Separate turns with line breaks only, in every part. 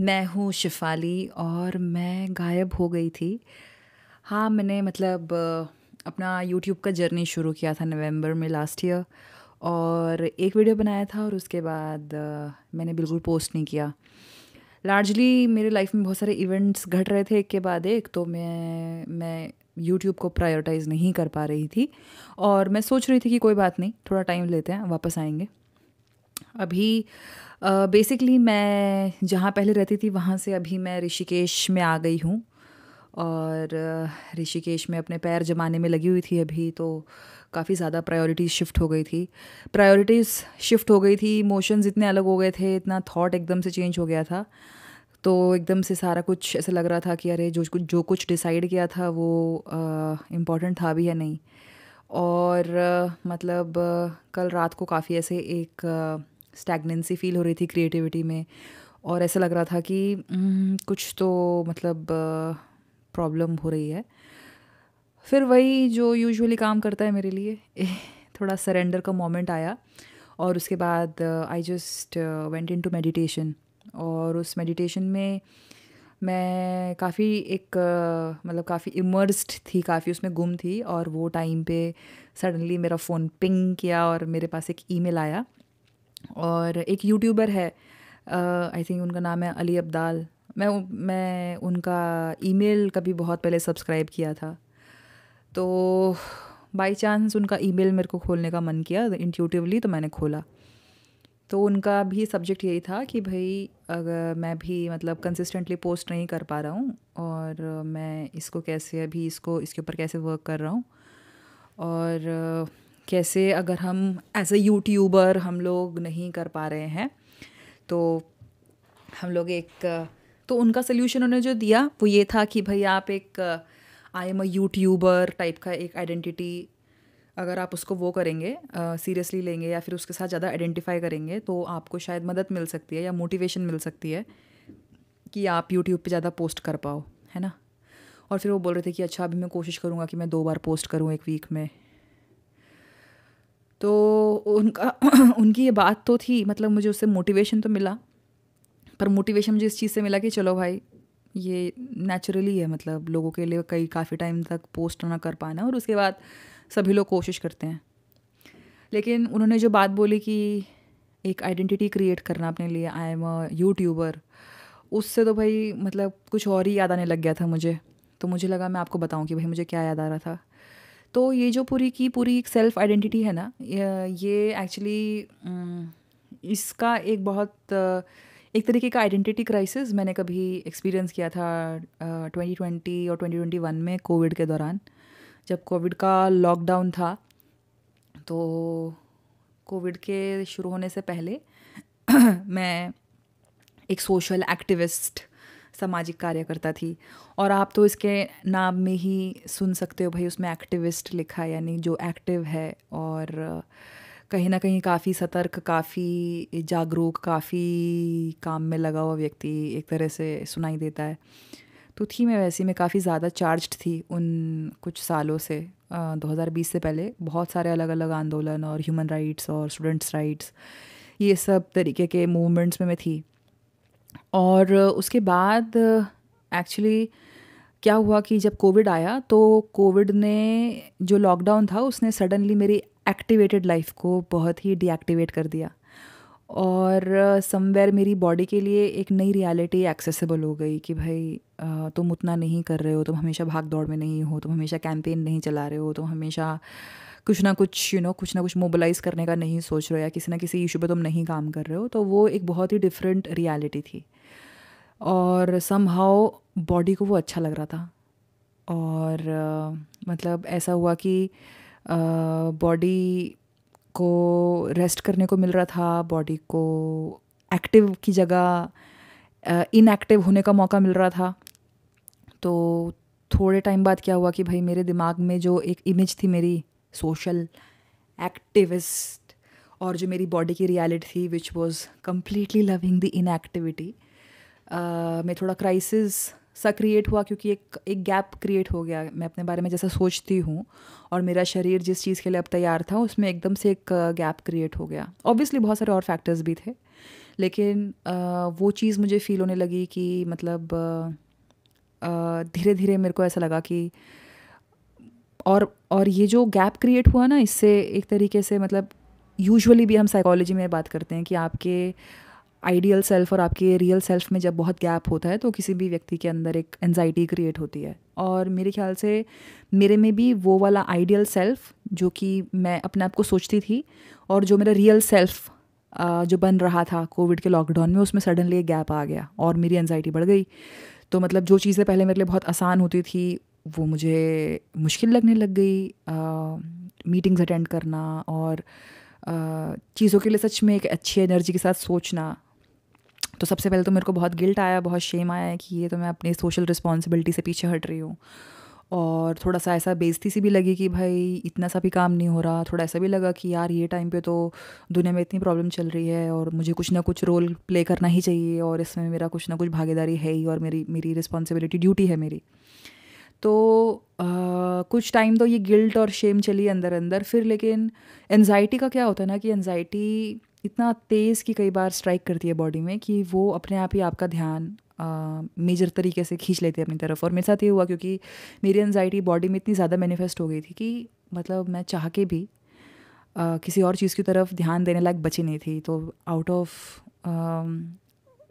मैं हूँ शिफ़ाली और मैं गायब हो गई थी। हाँ, मैंने मतलब अपना यूट्यूब का जर्नी शुरू किया था नवंबर में लास्ट ईयर और एक वीडियो बनाया था और उसके बाद मैंने बिल्कुल पोस्ट नहीं किया। लार्जली मेरे लाइफ में बहुत सारे इवेंट्स घट रहे थे एक के बाद एक, तो मैं यूट्यूब को प्रायोरिटाइज़ नहीं कर पा रही थी और मैं सोच रही थी कि कोई बात नहीं, थोड़ा टाइम लेते हैं, वापस आएँगे। अभी बेसिकली मैं जहाँ पहले रहती थी वहाँ से अभी मैं ऋषिकेश में आ गई हूँ और ऋषिकेश में अपने पैर जमाने में लगी हुई थी अभी, तो काफ़ी ज़्यादा प्रायोरिटीज़ शिफ्ट हो गई थी। इमोशंस इतने अलग हो गए थे, इतना थॉट एकदम से चेंज हो गया था। तो एकदम से सारा कुछ ऐसा लग रहा था कि अरे जो कुछ डिसाइड किया था वो इम्पोर्टेंट था भी या नहीं। और मतलब कल रात को काफ़ी ऐसे एक स्टैग्नेंसी फील हो रही थी क्रिएटिविटी में और ऐसा लग रहा था कि कुछ तो मतलब प्रॉब्लम हो रही है। फिर वही जो यूजुअली काम करता है मेरे लिए थोड़ा सरेंडर का मोमेंट आया और उसके बाद I just went into meditation. और उस मेडिटेशन में मैं काफ़ी एक मतलब काफ़ी इमर्स्ड थी, काफ़ी उसमें गुम थी और वो टाइम पे सडनली मेरा फ़ोन पिंग किया और मेरे पास एक ईमेल आया। और एक यूट्यूबर है, आई थिंक उनका नाम है अली अब्दाल। मैं उनका ईमेल कभी बहुत पहले सब्सक्राइब किया था, तो बाय चांस उनका ईमेल मेरे को खोलने का मन किया इंट्यूटिवली, तो मैंने खोला। तो उनका भी सब्जेक्ट यही था कि भाई अगर मैं भी मतलब कंसिस्टेंटली पोस्ट नहीं कर पा रहा हूँ और मैं इसको कैसे अभी इसके ऊपर कैसे वर्क कर रहा हूँ और कैसे अगर हम एज अ यूट्यूबर हम लोग नहीं कर पा रहे हैं तो हम लोग तो उनका सोल्यूशन उन्होंने जो दिया वो ये था कि भाई आप एक I am a YouTuber type का एक आइडेंटिटी अगर आप उसको वो करेंगे, सीरियसली लेंगे या फिर उसके साथ ज़्यादा आइडेंटिफाई करेंगे तो आपको शायद मदद मिल सकती है या मोटिवेशन मिल सकती है कि आप यूट्यूब पे ज़्यादा पोस्ट कर पाओ, है ना। और फिर वो बोल रहे थे कि अच्छा अभी मैं कोशिश करूँगा कि मैं 2 बार पोस्ट करूँ एक वीक में। तो उनका उनकी ये बात तो थी, मतलब मुझे उससे मोटिवेशन तो मिला, पर मोटिवेशन मुझे इस चीज़ से मिला कि चलो भाई ये नेचुरली है, मतलब लोगों के लिए कई काफ़ी टाइम तक पोस्ट ना कर पाना और उसके बाद सभी लोग कोशिश करते हैं। लेकिन उन्होंने जो बात बोली कि एक आइडेंटिटी क्रिएट करना अपने लिए, आई एम अ यूट्यूबर, उससे तो भाई मतलब कुछ और ही याद आने लग गया था मुझे। तो मुझे लगा मैं आपको बताऊं कि भाई मुझे क्या याद आ रहा था। तो ये जो पूरी की पूरी एक सेल्फ आइडेंटिटी है ना, ये एक्चुअली इसका एक बहुत एक तरीके का आइडेंटिटी क्राइसिस मैंने कभी एक्सपीरियंस किया था 2020 और 2021 में, कोविड के दौरान। जब कोविड का लॉकडाउन था, तो कोविड के शुरू होने से पहले मैं एक सोशल एक्टिविस्ट, सामाजिक कार्यकर्ता थी। और आप तो इसके नाम में ही सुन सकते हो भाई, उसमें एक्टिविस्ट लिखा है, यानी जो एक्टिव है और कहीं ना कहीं काफ़ी सतर्क, काफ़ी जागरूक, काफ़ी काम में लगा हुआ व्यक्ति एक तरह से सुनाई देता है। तो थी मैं वैसे में काफ़ी ज़्यादा चार्ज्ड थी उन कुछ सालों से। 2020 से पहले बहुत सारे अलग अलग आंदोलन और ह्यूमन राइट्स और स्टूडेंट्स राइट्स, ये सब तरीके के मूवमेंट्स में मैं थी। और उसके बाद एक्चुअली क्या हुआ कि जब कोविड आया तो कोविड ने, जो लॉकडाउन था उसने सडनली मेरी एक्टिवेटेड लाइफ को बहुत ही डीएक्टिवेट कर दिया और समवेयर मेरी बॉडी के लिए एक नई रियलिटी एक्सेसिबल हो गई कि भाई तुम उतना नहीं कर रहे हो, तुम हमेशा भाग दौड़ में नहीं हो, तुम हमेशा कैंपेन नहीं चला रहे हो, तुम हमेशा कुछ ना कुछ कुछ ना कुछ मोबिलाइज करने का नहीं सोच रहे हो या किसी ना किसी इशू पे तुम नहीं काम कर रहे हो। तो वो एक बहुत ही डिफरेंट रियलिटी थी और समहाउ बॉडी को वो अच्छा लग रहा था। और मतलब ऐसा हुआ कि बॉडी को रेस्ट करने को मिल रहा था, बॉडी को एक्टिव की जगह इनएक्टिव होने का मौका मिल रहा था। तो थोड़े टाइम बाद क्या हुआ कि भाई मेरे दिमाग में जो एक इमेज थी मेरी सोशल एक्टिविस्ट, और जो मेरी बॉडी की रियलिटी थी which was completely loving the inactivity, में थोड़ा क्राइसिस सा क्रिएट हुआ, क्योंकि एक गैप क्रिएट हो गया। मैं अपने बारे में जैसा सोचती हूँ और मेरा शरीर जिस चीज़ के लिए अब तैयार था, उसमें एकदम से एक गैप क्रिएट हो गया। ऑब्वियसली बहुत सारे और फैक्टर्स भी थे, लेकिन वो चीज़ मुझे फ़ील होने लगी कि मतलब धीरे धीरे मेरे को ऐसा लगा कि और ये जो गैप क्रिएट हुआ ना, इससे एक तरीके से मतलब यूजुअली भी हम साइकोलॉजी में बात करते हैं कि आपके आइडियल सेल्फ और आपके रियल सेल्फ में जब बहुत गैप होता है तो किसी भी व्यक्ति के अंदर एक एंजाइटी क्रिएट होती है। और मेरे ख्याल से मेरे में भी वो वाला आइडियल सेल्फ जो कि मैं अपने आप को सोचती थी और जो मेरा रियल सेल्फ जो बन रहा था कोविड के लॉकडाउन में, उसमें सडनली एक गैप आ गया और मेरी एंजाइटी बढ़ गई। तो मतलब जो चीज़ें पहले मेरे लिए बहुत आसान होती थी वो मुझे मुश्किल लगने लग गई। मीटिंग्स अटेंड करना और चीज़ों के लिए सच में एक अच्छी एनर्जी के साथ सोचना। तो सबसे पहले तो मेरे को बहुत गिल्ट आया, बहुत शेम आया कि ये तो मैं अपनी सोशल रिस्पॉन्सिबिलिटी से पीछे हट रही हूँ। और थोड़ा सा ऐसा बेइज्जती सी भी लगी कि भाई इतना सा भी काम नहीं हो रहा। थोड़ा ऐसा भी लगा कि यार ये टाइम पे तो दुनिया में इतनी प्रॉब्लम चल रही है और मुझे कुछ ना कुछ रोल प्ले करना ही चाहिए और इसमें मेरा कुछ ना कुछ भागीदारी है ही और मेरी रिस्पॉन्सिबिलिटी, ड्यूटी है मेरी। तो कुछ टाइम तो ये गिल्ट और शेम चली अंदर अंदर। फिर लेकिन एनजाइटी का क्या होता है ना कि एनजाइटी इतना तेज़ कि कई बार स्ट्राइक करती है बॉडी में कि वो अपने आप ही आपका ध्यान मेजर तरीके से खींच लेती है अपनी तरफ। और मेरे साथ ये हुआ क्योंकि मेरी एनजाइटी बॉडी में इतनी ज़्यादा मैनिफेस्ट हो गई थी कि मतलब मैं चाह के भी किसी और चीज़ की तरफ ध्यान देने लायक बची नहीं थी। तो आउट ऑफ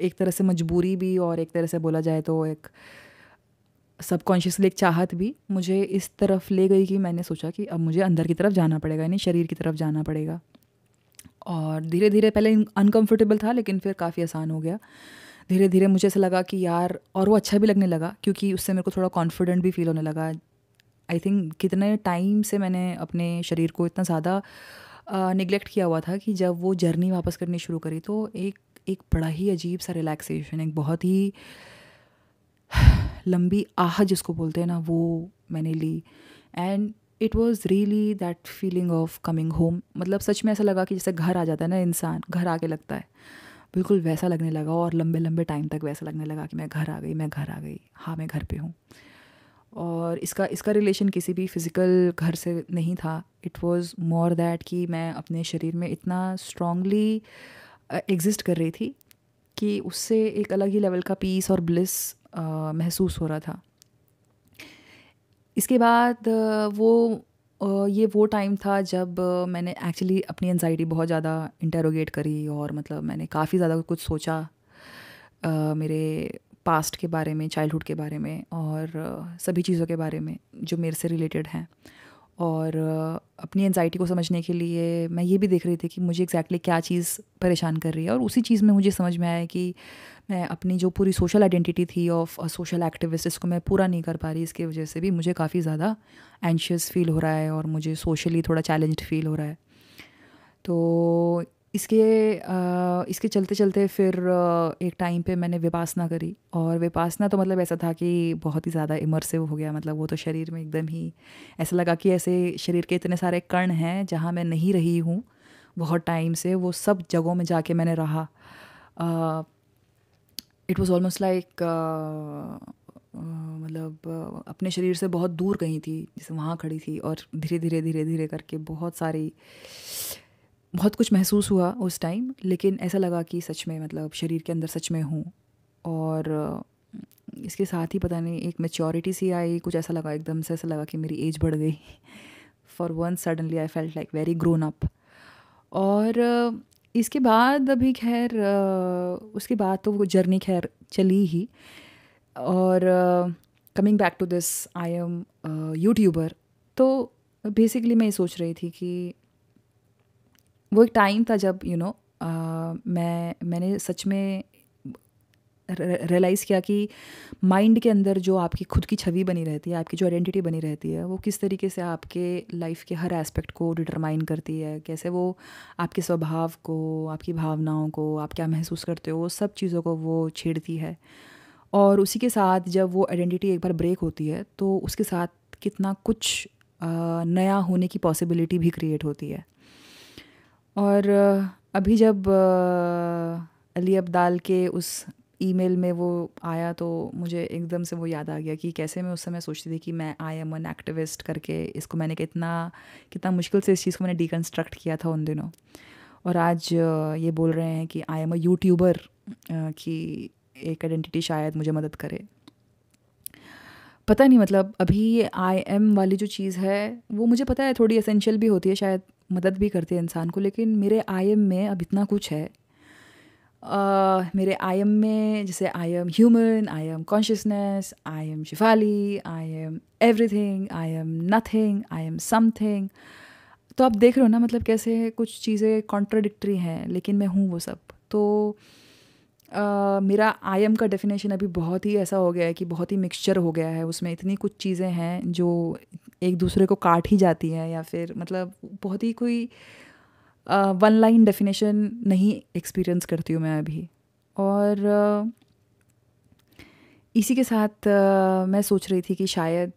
एक तरह से मजबूरी भी और एक तरह से बोला जाए तो एक सबकॉन्शियसली एक चाहत भी मुझे इस तरफ ले गई कि मैंने सोचा कि अब मुझे अंदर की तरफ जाना पड़ेगा, यानी शरीर की तरफ जाना पड़ेगा। और धीरे धीरे पहले अनकंफर्टेबल था लेकिन फिर काफ़ी आसान हो गया। धीरे धीरे मुझे ऐसा लगा कि यार, और वो अच्छा भी लगने लगा क्योंकि उससे मेरे को थोड़ा कॉन्फिडेंट भी फील होने लगा। आई थिंक कितने टाइम से मैंने अपने शरीर को इतना ज़्यादा निगलेक्ट किया हुआ था कि जब वो जर्नी वापस करनी शुरू करी तो एक बड़ा ही अजीब सा रिलैक्सेशन, एक बहुत ही लंबी आह जिसको बोलते हैं ना, वो मैंने ली। And it was really that feeling of coming home. मतलब सच में ऐसा लगा कि जैसे घर आ जाता है ना इंसान, घर आके लगता है, बिल्कुल वैसा लगने लगा। और लंबे लंबे टाइम तक वैसा लगने लगा कि मैं घर आ गई, मैं घर आ गई, हाँ मैं घर पे हूँ। और इसका रिलेशन किसी भी फिज़िकल घर से नहीं था। इट वाज मोर दैट कि मैं अपने शरीर में इतना स्ट्रांगली एग्जिस्ट कर रही थी कि उससे एक अलग ही लेवल का पीस और ब्लिस महसूस हो रहा था। इसके बाद ये वो टाइम था जब मैंने एक्चुअली अपनी एनजाइटी बहुत ज़्यादा इंटेरोगेट करी और मतलब मैंने काफ़ी ज़्यादा कुछ सोचा मेरे पास्ट के बारे में, चाइल्डहुड के बारे में और सभी चीज़ों के बारे में जो मेरे से रिलेटेड हैं। और अपनी एनजाइटी को समझने के लिए मैं ये भी देख रही थी कि मुझे एग्जैक्टली क्या चीज़ परेशान कर रही है। और उसी चीज़ में मुझे समझ में आया कि मैं अपनी जो पूरी सोशल आइडेंटिटी थी ऑफ सोशल एक्टिविस्ट, इसको मैं पूरा नहीं कर पा रही। इसकी वजह से भी मुझे काफ़ी ज़्यादा एंशियस फील हो रहा है और मुझे सोशली थोड़ा चैलेंज्ड फील हो रहा है। तो इसके चलते चलते फिर एक टाइम पे मैंने विपासना करी। और विपासना तो मतलब ऐसा था कि बहुत ही ज़्यादा इमर्सिव हो गया। मतलब वो तो शरीर में एकदम ही ऐसा लगा कि ऐसे शरीर के इतने सारे कण हैं जहाँ मैं नहीं रही हूँ बहुत टाइम से, वो सब जगहों में जाके मैंने रहा। इट वॉज़ ऑलमोस्ट लाइक मतलब अपने शरीर से बहुत दूर कहीं थी, जैसे वहाँ खड़ी थी। और धीरे धीरे धीरे धीरे करके बहुत कुछ महसूस हुआ उस टाइम। लेकिन ऐसा लगा कि सच में मतलब शरीर के अंदर सच में हूँ। और इसके साथ ही पता नहीं एक मैच्योरिटी सी आई, कुछ ऐसा लगा, एकदम से ऐसा लगा कि मेरी एज बढ़ गई। For one suddenly I felt like very grown up. और इसके बाद अभी खैर उसके बाद तो वो जर्नी खैर चली ही। और coming back to this, I am YouTuber. तो बेसिकली मैं ये सोच रही थी कि वो एक टाइम था जब मैंने सच में रियलाइज़ किया कि माइंड के अंदर जो आपकी खुद की छवि बनी रहती है, आपकी जो आइडेंटिटी बनी रहती है, वो किस तरीके से आपके लाइफ के हर एस्पेक्ट को डिटरमाइन करती है। कैसे वो आपके स्वभाव को, आपकी भावनाओं को, आप क्या महसूस करते हो, सब चीज़ों को वो छेड़ती है। और उसी के साथ जब वो आइडेंटिटी एक बार ब्रेक होती है तो उसके साथ कितना कुछ नया होने की पॉसिबिलिटी भी क्रिएट होती है। और अभी जब अली अब्दाल के उस ईमेल में वो आया तो मुझे एकदम से वो याद आ गया कि कैसे मैं उस समय सोचती थी कि मैं आई एम एन एक्टिविस्ट करके, इसको मैंने कितना कितना मुश्किल से इस चीज़ को मैंने डिकन्स्ट्रक्ट किया था उन दिनों। और आज ये बोल रहे हैं कि आई एम अ यूट्यूबर कि एक आइडेंटिटी शायद मुझे मदद करे। पता नहीं, मतलब अभी ये आई एम वाली जो चीज़ है वो मुझे पता है थोड़ी एसेंशियल भी होती है, शायद मदद भी करती है इंसान को, लेकिन मेरे आई एम में अब इतना कुछ है। मेरे आई एम में जैसे I am human, I am consciousness, I am Shifali, I am everything, I am nothing, I am something. तो आप देख रहे हो ना, मतलब कैसे कुछ चीज़ें कॉन्ट्राडिक्टरी हैं, लेकिन मैं हूँ वो सब। तो मेरा आई एम का डेफिनेशन अभी बहुत ही ऐसा हो गया है कि बहुत ही मिक्सचर हो गया है, उसमें इतनी कुछ चीज़ें हैं जो एक दूसरे को काट ही जाती हैं, या फिर मतलब बहुत ही कोई वन लाइन डेफिनेशन नहीं एक्सपीरियंस करती हूँ मैं अभी। और इसी के साथ मैं सोच रही थी कि शायद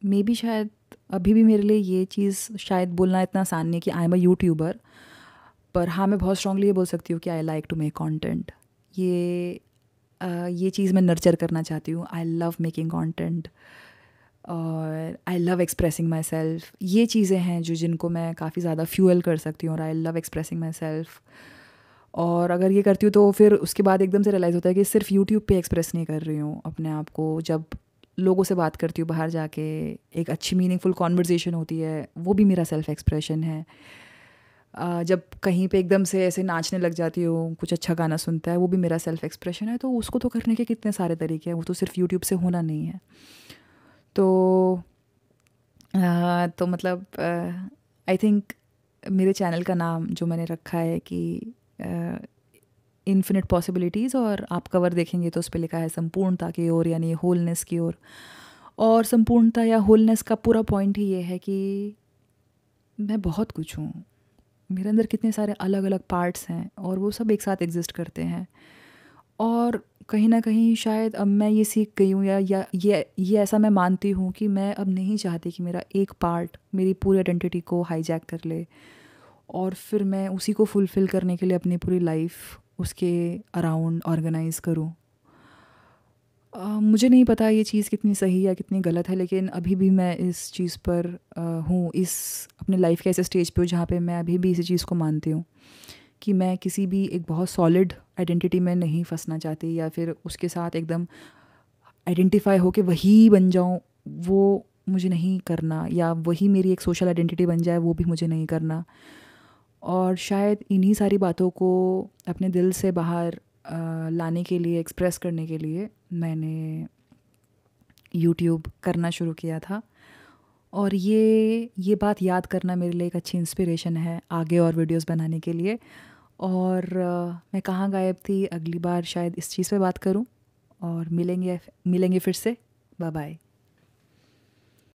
मे बी शायद अभी भी मेरे लिए ये चीज़ शायद बोलना इतना आसान नहीं है कि आई एम अ यूट्यूबर, पर हाँ मैं बहुत स्ट्रांगली ये बोल सकती हूँ कि I like to make content. ये चीज़ मैं नर्चर करना चाहती हूँ। आई लव मेकिंग कंटेंट और I love expressing my self. ये चीज़ें हैं जो जिनको मैं काफ़ी ज़्यादा फ्यूल कर सकती हूँ, और I love expressing my self. और अगर ये करती हूँ तो फिर उसके बाद एकदम से रियलाइज़ होता है कि सिर्फ यूट्यूब पे एक्सप्रेस नहीं कर रही हूँ अपने आप को। जब लोगों से बात करती हूँ बाहर जाके, एक अच्छी मीनिंगफुल कॉन्वर्जेसन होती है, वो भी मेरा सेल्फ एक्सप्रेशन है। जब कहीं पे एकदम से ऐसे नाचने लग जाती हूँ, कुछ अच्छा गाना सुनता है, वो भी मेरा सेल्फ एक्सप्रेशन है। तो उसको तो करने के कितने सारे तरीके हैं, वो तो सिर्फ यूट्यूब से होना नहीं है। तो मतलब आई थिंक मेरे चैनल का नाम जो मैंने रखा है कि इन्फिनिट पॉसिबिलिटीज़, और आप कवर देखेंगे तो उस पर लिखा है संपूर्णता की ओर, यानी होलनेस की ओर। और संपूर्णता या होलनेस का पूरा पॉइंट ही ये है कि मैं बहुत कुछ हूँ, मेरे अंदर कितने सारे अलग अलग पार्ट्स हैं, और वो सब एक साथ एग्जिस्ट करते हैं। और कहीं ना कहीं शायद अब मैं ये सीख गई हूँ, या ये ऐसा मैं मानती हूँ कि मैं अब नहीं चाहती कि मेरा एक पार्ट मेरी पूरी आइडेंटिटी को हाईजैक कर ले, और फिर मैं उसी को फुलफ़िल करने के लिए अपनी पूरी लाइफ उसके अराउंड ऑर्गेनाइज़ करूँ। मुझे नहीं पता ये चीज़ कितनी सही या कितनी गलत है, लेकिन अभी भी मैं इस चीज़ पर हूँ, इस अपने लाइफ के ऐसे स्टेज पे हूँ जहाँ पे मैं अभी भी इसी चीज़ को मानती हूँ कि मैं किसी भी एक बहुत सॉलिड आइडेंटिटी में नहीं फंसना चाहती, या फिर उसके साथ एकदम आइडेंटिफाई हो के वही बन जाऊँ, वो मुझे नहीं करना, या वही मेरी एक सोशल आइडेंटिटी बन जाए, वो भी मुझे नहीं करना। और शायद इन्हीं सारी बातों को अपने दिल से बाहर लाने के लिए, एक्सप्रेस करने के लिए मैंने यूट्यूब करना शुरू किया था। और ये बात याद करना मेरे लिए एक अच्छी इंस्पिरेशन है आगे और वीडियोस बनाने के लिए। और मैं कहाँ गायब थी, अगली बार शायद इस चीज़ पे बात करूं, और मिलेंगे फिर से। Bye bye.